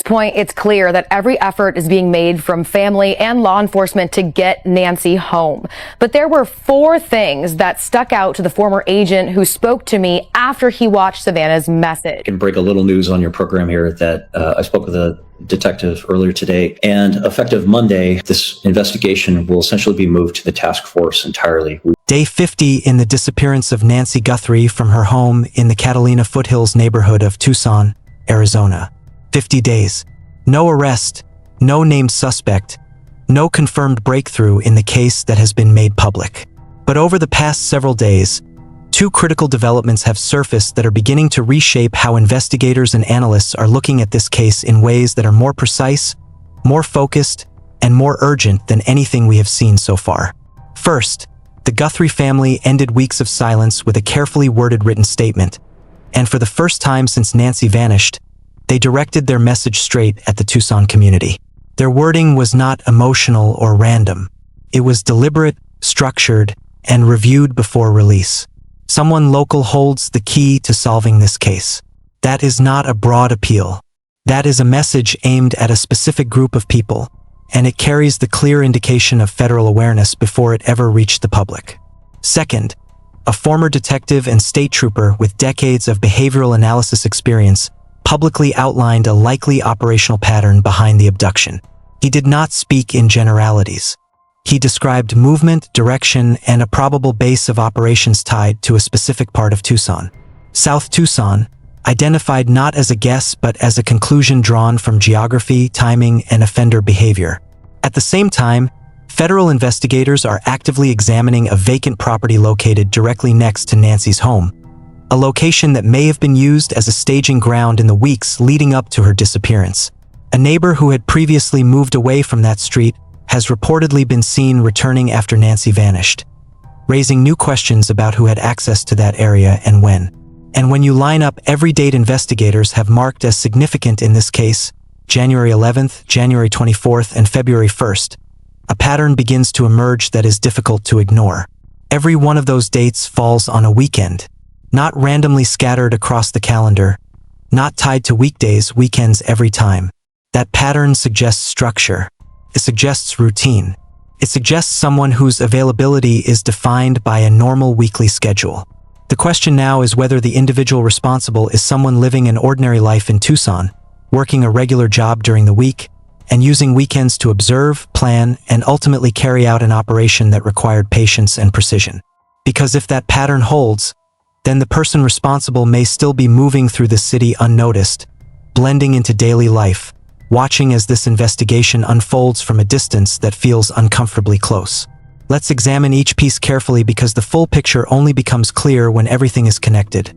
point, it's clear that every effort is being made from family and law enforcement to get Nancy home. But there were 4 things that stuck out to the former agent who spoke to me after he watched Savannah's message. I can break a little news on your program here that I spoke with a detective earlier today, and effective Monday, this investigation will essentially be moved to the task force entirely. Day 50 in the disappearance of Nancy Guthrie from her home in the Catalina Foothills neighborhood of Tucson, Arizona. 50 days. No arrest, no named suspect, no confirmed breakthrough in the case that has been made public. But over the past several days, 2 critical developments have surfaced that are beginning to reshape how investigators and analysts are looking at this case in ways that are more precise, more focused, and more urgent than anything we have seen so far. First, the Guthrie family ended weeks of silence with a carefully worded written statement, and for the first time since Nancy vanished, they directed their message straight at the Tucson community. Their wording was not emotional or random. It was deliberate, structured, and reviewed before release. Someone local holds the key to solving this case. That is not a broad appeal. That is a message aimed at a specific group of people, and it carries the clear indication of federal awareness before it ever reached the public. Second, a former detective and state trooper with decades of behavioral analysis experience publicly outlined a likely operational pattern behind the abduction. He did not speak in generalities. He described movement, direction, and a probable base of operations tied to a specific part of Tucson. South Tucson, identified not as a guess but as a conclusion drawn from geography, timing, and offender behavior. At the same time, federal investigators are actively examining a vacant property located directly next to Nancy's home, a location that may have been used as a staging ground in the weeks leading up to her disappearance. A neighbor who had previously moved away from that street has reportedly been seen returning after Nancy vanished, raising new questions about who had access to that area and when. And when you line up every date investigators have marked as significant in this case, January 11th, January 24th, and February 1st, a pattern begins to emerge that is difficult to ignore. Every one of those dates falls on a weekend, not randomly scattered across the calendar, not tied to weekdays, weekends every time. That pattern suggests structure. It suggests routine. It suggests someone whose availability is defined by a normal weekly schedule. The question now is whether the individual responsible is someone living an ordinary life in Tucson, working a regular job during the week, and using weekends to observe, plan, and ultimately carry out an operation that required patience and precision. Because if that pattern holds, then the person responsible may still be moving through the city unnoticed, blending into daily life, watching as this investigation unfolds from a distance that feels uncomfortably close. Let's examine each piece carefully because the full picture only becomes clear when everything is connected.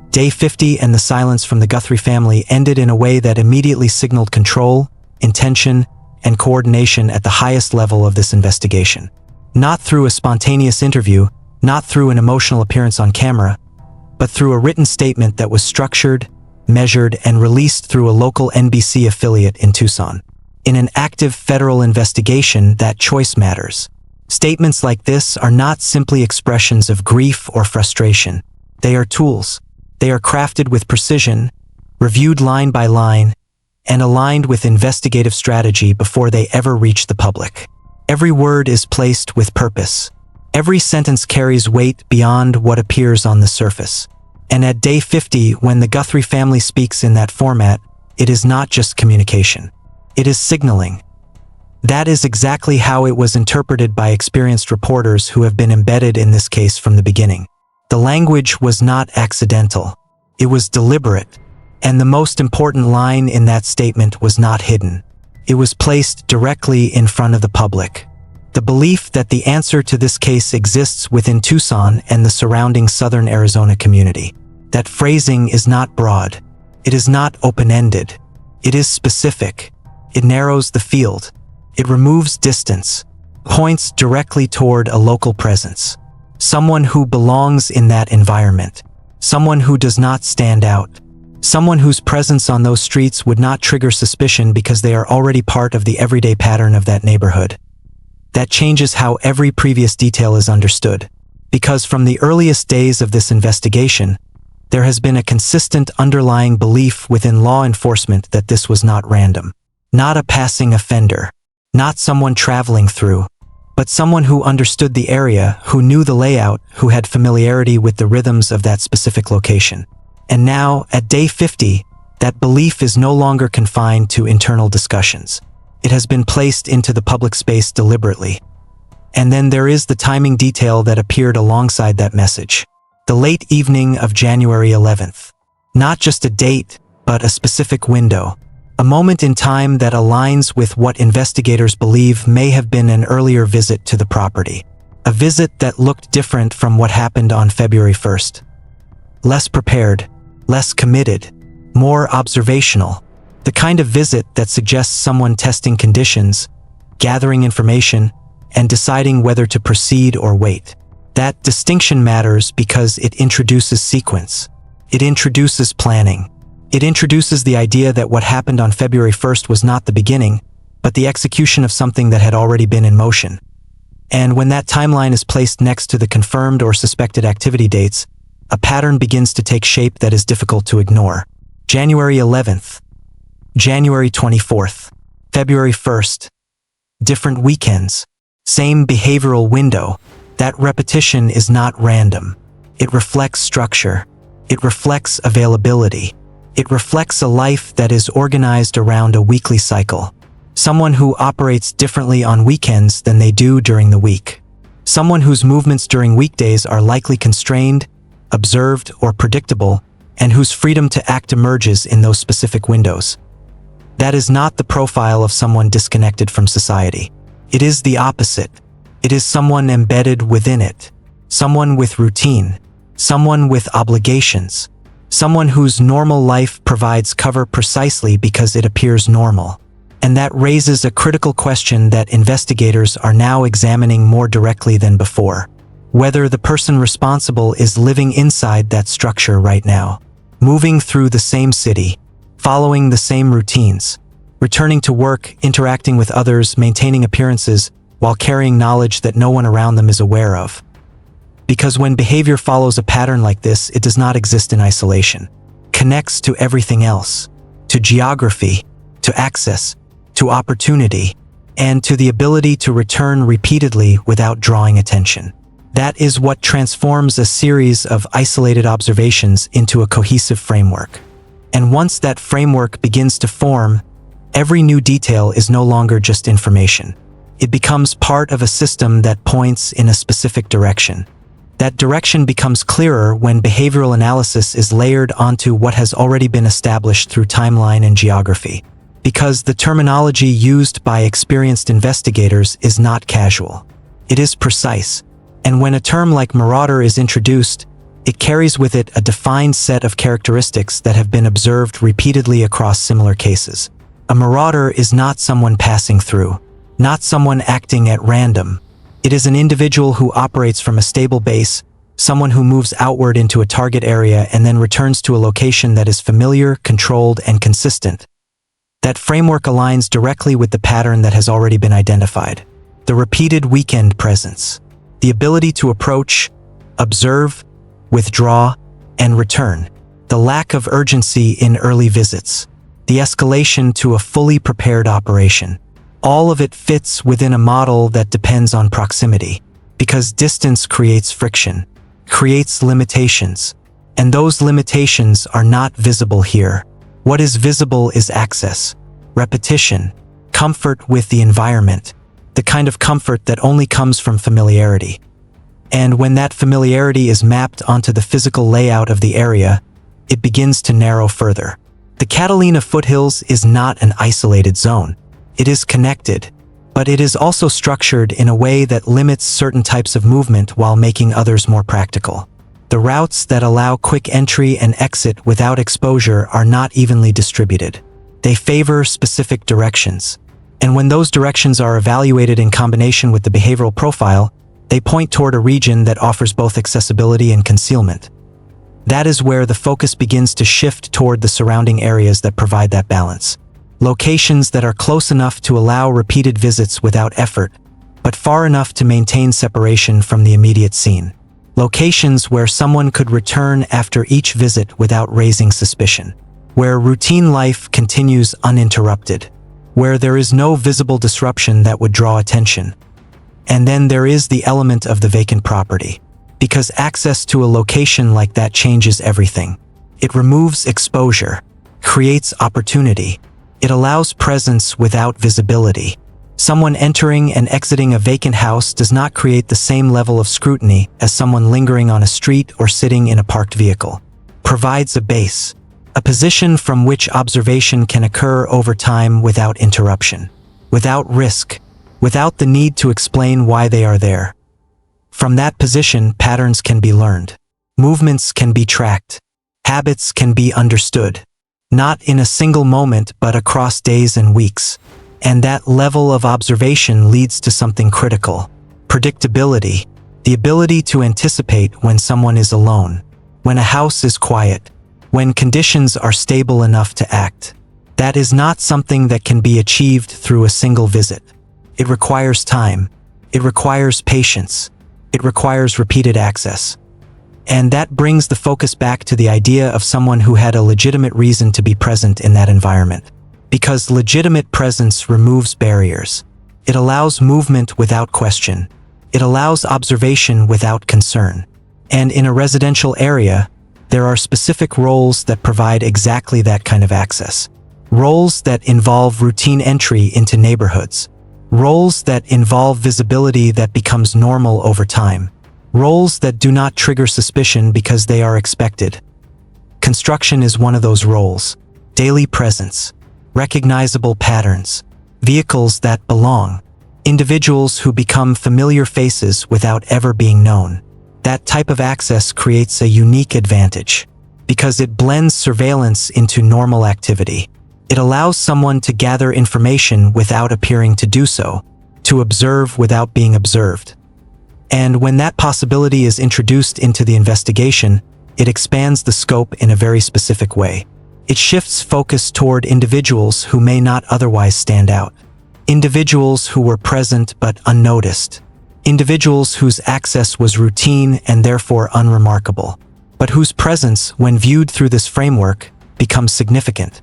Day 50 and the silence from the Guthrie family ended in a way that immediately signaled control, intention, and coordination at the highest level of this investigation. Not through a spontaneous interview, not through an emotional appearance on camera, but through a written statement that was structured, measured, and released through a local NBC affiliate in Tucson. In an active federal investigation, that choice matters. Statements like this are not simply expressions of grief or frustration. They are tools. They are crafted with precision, reviewed line by line, and aligned with investigative strategy before they ever reach the public. Every word is placed with purpose. Every sentence carries weight beyond what appears on the surface. And at day 50, when the Guthrie family speaks in that format, it is not just communication. It is signaling. That is exactly how it was interpreted by experienced reporters who have been embedded in this case from the beginning. The language was not accidental. It was deliberate. And the most important line in that statement was not hidden. It was placed directly in front of the public. The belief that the answer to this case exists within Tucson and the surrounding southern Arizona community. That phrasing is not broad. It is not open-ended. It is specific. It narrows the field. It removes distance, points directly toward a local presence. Someone who belongs in that environment. Someone who does not stand out. Someone whose presence on those streets would not trigger suspicion because they are already part of the everyday pattern of that neighborhood. That changes how every previous detail is understood. Because from the earliest days of this investigation, there has been a consistent underlying belief within law enforcement that this was not random. Not a passing offender. Not someone traveling through. But someone who understood the area, who knew the layout, who had familiarity with the rhythms of that specific location. And now, at day 50, that belief is no longer confined to internal discussions. It has been placed into the public space deliberately. And then there is the timing detail that appeared alongside that message. The late evening of January 11th. Not just a date, but a specific window. A moment in time that aligns with what investigators believe may have been an earlier visit to the property. A visit that looked different from what happened on February 1st. Less prepared, less committed, more observational. The kind of visit that suggests someone testing conditions, gathering information, and deciding whether to proceed or wait. That distinction matters because it introduces sequence. It introduces planning. It introduces the idea that what happened on February 1st was not the beginning, but the execution of something that had already been in motion. And when that timeline is placed next to the confirmed or suspected activity dates, a pattern begins to take shape that is difficult to ignore. January 11th, January 24th, February 1st. Different weekends. Same behavioral window. That repetition is not random. It reflects structure. It reflects availability. It reflects a life that is organized around a weekly cycle. Someone who operates differently on weekends than they do during the week. Someone whose movements during weekdays are likely constrained, observed, or predictable, and whose freedom to act emerges in those specific windows. That is not the profile of someone disconnected from society. It is the opposite. It is someone embedded within it. Someone with routine. Someone with obligations. Someone whose normal life provides cover precisely because it appears normal. And that raises a critical question that investigators are now examining more directly than before. Whether the person responsible is living inside that structure right now. Moving through the same city. Following the same routines. Returning to work, interacting with others, maintaining appearances, while carrying knowledge that no one around them is aware of. Because when behavior follows a pattern like this, it does not exist in isolation. Connects to everything else. To geography, to access, to opportunity, and to the ability to return repeatedly without drawing attention. That is what transforms a series of isolated observations into a cohesive framework. And once that framework begins to form, every new detail is no longer just information. It becomes part of a system that points in a specific direction. That direction becomes clearer when behavioral analysis is layered onto what has already been established through timeline and geography. Because the terminology used by experienced investigators is not casual. It is precise. And when a term like Marauder is introduced, it carries with it a defined set of characteristics that have been observed repeatedly across similar cases. A marauder is not someone passing through, not someone acting at random. It is an individual who operates from a stable base, someone who moves outward into a target area and then returns to a location that is familiar, controlled, and consistent. That framework aligns directly with the pattern that has already been identified. The repeated weekend presence. The ability to approach, observe, withdraw, and return. The lack of urgency in early visits. The escalation to a fully prepared operation. All of it fits within a model that depends on proximity. Because distance creates friction, creates limitations. And those limitations are not visible here. What is visible is access, repetition, comfort with the environment. The kind of comfort that only comes from familiarity. And when that familiarity is mapped onto the physical layout of the area, it begins to narrow further. The Catalina foothills is not an isolated zone. It is connected, but it is also structured in a way that limits certain types of movement while making others more practical. The routes that allow quick entry and exit without exposure are not evenly distributed. They favor specific directions. And when those directions are evaluated in combination with the behavioral profile, they point toward a region that offers both accessibility and concealment. That is where the focus begins to shift toward the surrounding areas that provide that balance. Locations that are close enough to allow repeated visits without effort, but far enough to maintain separation from the immediate scene. Locations where someone could return after each visit without raising suspicion. Where routine life continues uninterrupted. Where there is no visible disruption that would draw attention. And then there is the element of the vacant property. Because access to a location like that changes everything. It removes exposure, creates opportunity. It allows presence without visibility. Someone entering and exiting a vacant house does not create the same level of scrutiny as someone lingering on a street or sitting in a parked vehicle. Provides a base, a position from which observation can occur over time without interruption, without risk, without the need to explain why they are there. From that position, patterns can be learned. Movements can be tracked. Habits can be understood. Not in a single moment, but across days and weeks. And that level of observation leads to something critical. Predictability. The ability to anticipate when someone is alone. When a house is quiet. When conditions are stable enough to act. That is not something that can be achieved through a single visit. It requires time. It requires patience. It requires repeated access. And that brings the focus back to the idea of someone who had a legitimate reason to be present in that environment. Because legitimate presence removes barriers. It allows movement without question. It allows observation without concern. And in a residential area, there are specific roles that provide exactly that kind of access. Roles that involve routine entry into neighborhoods. Roles that involve visibility that becomes normal over time. Roles that do not trigger suspicion because they are expected. Construction is one of those roles. Daily presence. Recognizable patterns. Vehicles that belong. Individuals who become familiar faces without ever being known. That type of access creates a unique advantage because it blends surveillance into normal activity. It allows someone to gather information without appearing to do so, to observe without being observed. And when that possibility is introduced into the investigation, it expands the scope in a very specific way. It shifts focus toward individuals who may not otherwise stand out. Individuals who were present but unnoticed. Individuals whose access was routine and therefore unremarkable, but whose presence, when viewed through this framework, becomes significant.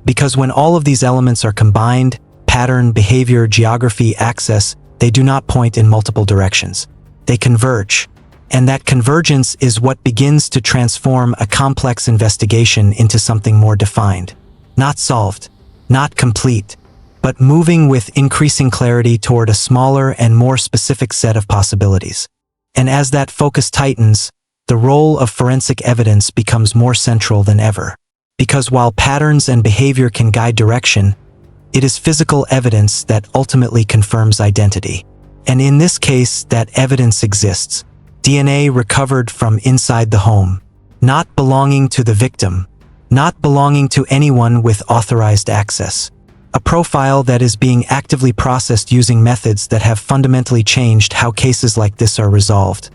Because when all of these elements are combined, pattern, behavior, geography, access, they do not point in multiple directions. They converge. And that convergence is what begins to transform a complex investigation into something more defined. Not solved, not complete, but moving with increasing clarity toward a smaller and more specific set of possibilities. And as that focus tightens, the role of forensic evidence becomes more central than ever. Because while patterns and behavior can guide direction, it is physical evidence that ultimately confirms identity. And in this case, that evidence exists. DNA recovered from inside the home, not belonging to the victim, not belonging to anyone with authorized access. A profile that is being actively processed using methods that have fundamentally changed how cases like this are resolved.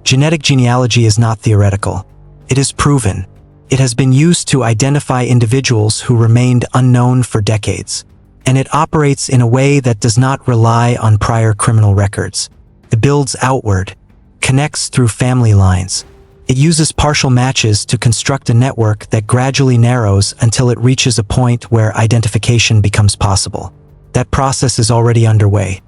Genetic genealogy is not theoretical. It is proven. It has been used to identify individuals who remained unknown for decades. And it operates in a way that does not rely on prior criminal records. It builds outward, connects through family lines. It uses partial matches to construct a network that gradually narrows until it reaches a point where identification becomes possible. That process is already underway.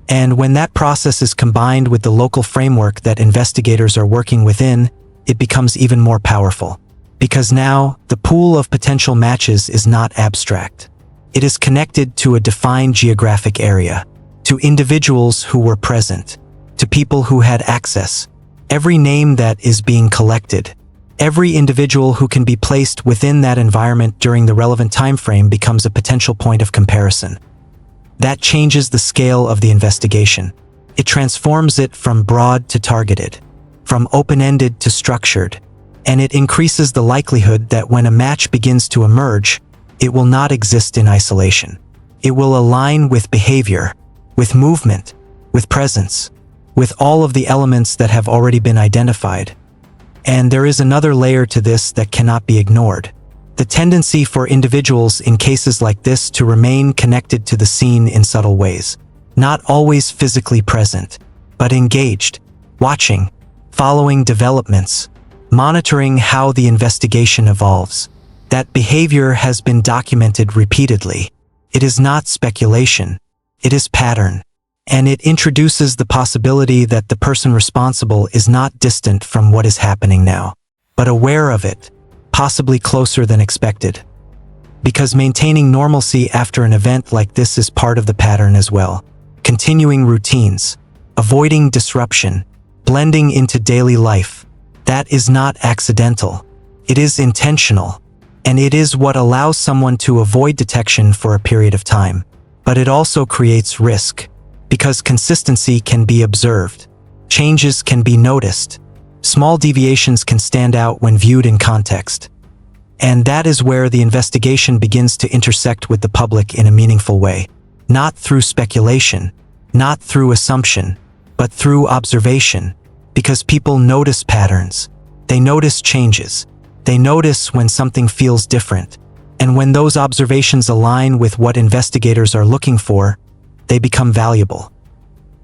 And when that process is combined with the local framework that investigators are working within, it becomes even more powerful. Because now, the pool of potential matches is not abstract. It is connected to a defined geographic area, to individuals who were present, to people who had access. Every name that is being collected, every individual who can be placed within that environment during the relevant time frame becomes a potential point of comparison. That changes the scale of the investigation. It transforms it from broad to targeted, from open-ended to structured, and it increases the likelihood that when a match begins to emerge, it will not exist in isolation. It will align with behavior, with movement, with presence, with all of the elements that have already been identified. And there is another layer to this that cannot be ignored. The tendency for individuals in cases like this to remain connected to the scene in subtle ways. Not always physically present, but engaged, watching, following developments, monitoring how the investigation evolves. That behavior has been documented repeatedly. It is not speculation. It is pattern. And it introduces the possibility that the person responsible is not distant from what is happening now, but aware of it, possibly closer than expected. Because maintaining normalcy after an event like this is part of the pattern as well. Continuing routines, avoiding disruption, blending into daily life. That is not accidental. It is intentional. And it is what allows someone to avoid detection for a period of time. But it also creates risk, because consistency can be observed. Changes can be noticed. Small deviations can stand out when viewed in context. And that is where the investigation begins to intersect with the public in a meaningful way. Not through speculation, not through assumption, but through observation. Because people notice patterns. They notice changes. They notice when something feels different. And when those observations align with what investigators are looking for, they become valuable.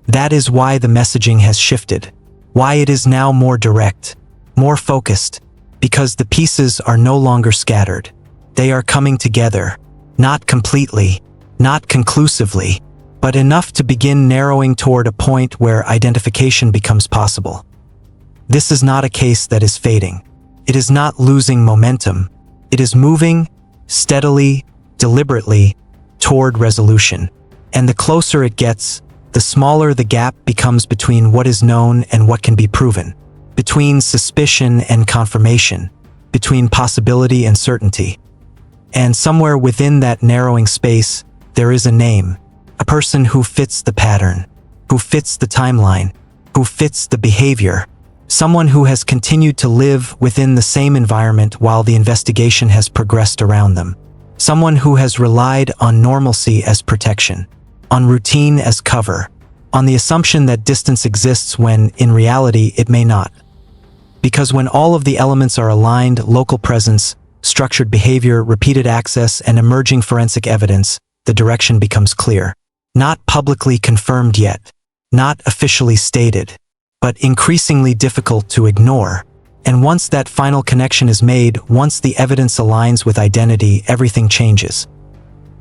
That is why the messaging has shifted. Why it is now more direct, more focused. Because the pieces are no longer scattered. They are coming together. Not completely, not conclusively, but enough to begin narrowing toward a point where identification becomes possible. This is not a case that is fading. It is not losing momentum. It is moving, steadily, deliberately, toward resolution. And the closer it gets, the smaller the gap becomes between what is known and what can be proven. Between suspicion and confirmation. Between possibility and certainty. And somewhere within that narrowing space, there is a name. A person who fits the pattern. Who fits the timeline. Who fits the behavior. Someone who has continued to live within the same environment while the investigation has progressed around them. Someone who has relied on normalcy as protection, on routine as cover, on the assumption that distance exists when, in reality, it may not. Because when all of the elements are aligned, local presence, structured behavior, repeated access, and emerging forensic evidence, the direction becomes clear. Not publicly confirmed yet, not officially stated, but increasingly difficult to ignore. And once that final connection is made, once the evidence aligns with identity, everything changes.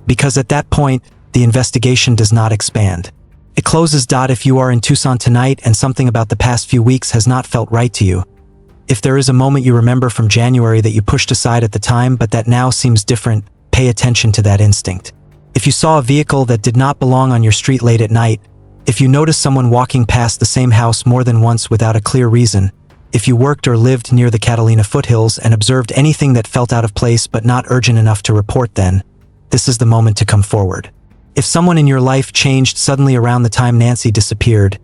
Because at that point, the investigation does not expand. It closes. If you are in Tucson tonight and something about the past few weeks has not felt right to you, if there is a moment you remember from January that you pushed aside at the time but that now seems different, pay attention to that instinct. If you saw a vehicle that did not belong on your street late at night, if you noticed someone walking past the same house more than once without a clear reason, if you worked or lived near the Catalina foothills and observed anything that felt out of place but not urgent enough to report, then this is the moment to come forward. If someone in your life changed suddenly around the time Nancy disappeared,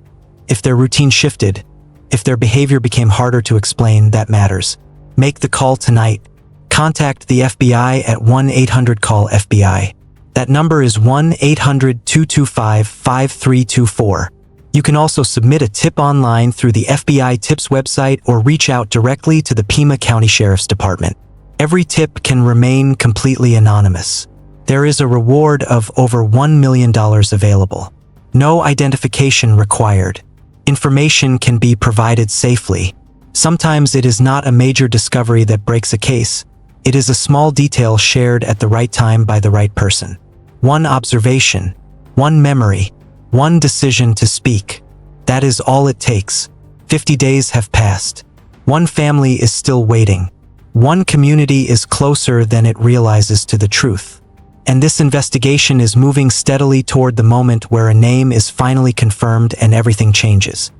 if their routine shifted, if their behavior became harder to explain, that matters. Make the call tonight. Contact the FBI at 1-800-CALL-FBI. That number is 1-800-225-5324. You can also submit a tip online through the FBI Tips website or reach out directly to the Pima County Sheriff's Department. Every tip can remain completely anonymous. There is a reward of over $1 million available. No identification required. Information can be provided safely. Sometimes it is not a major discovery that breaks a case. It is a small detail shared at the right time by the right person. One observation, one memory, one decision to speak. That is all it takes. 50 days have passed. One family is still waiting. One community is closer than it realizes to the truth. And this investigation is moving steadily toward the moment where a name is finally confirmed and everything changes.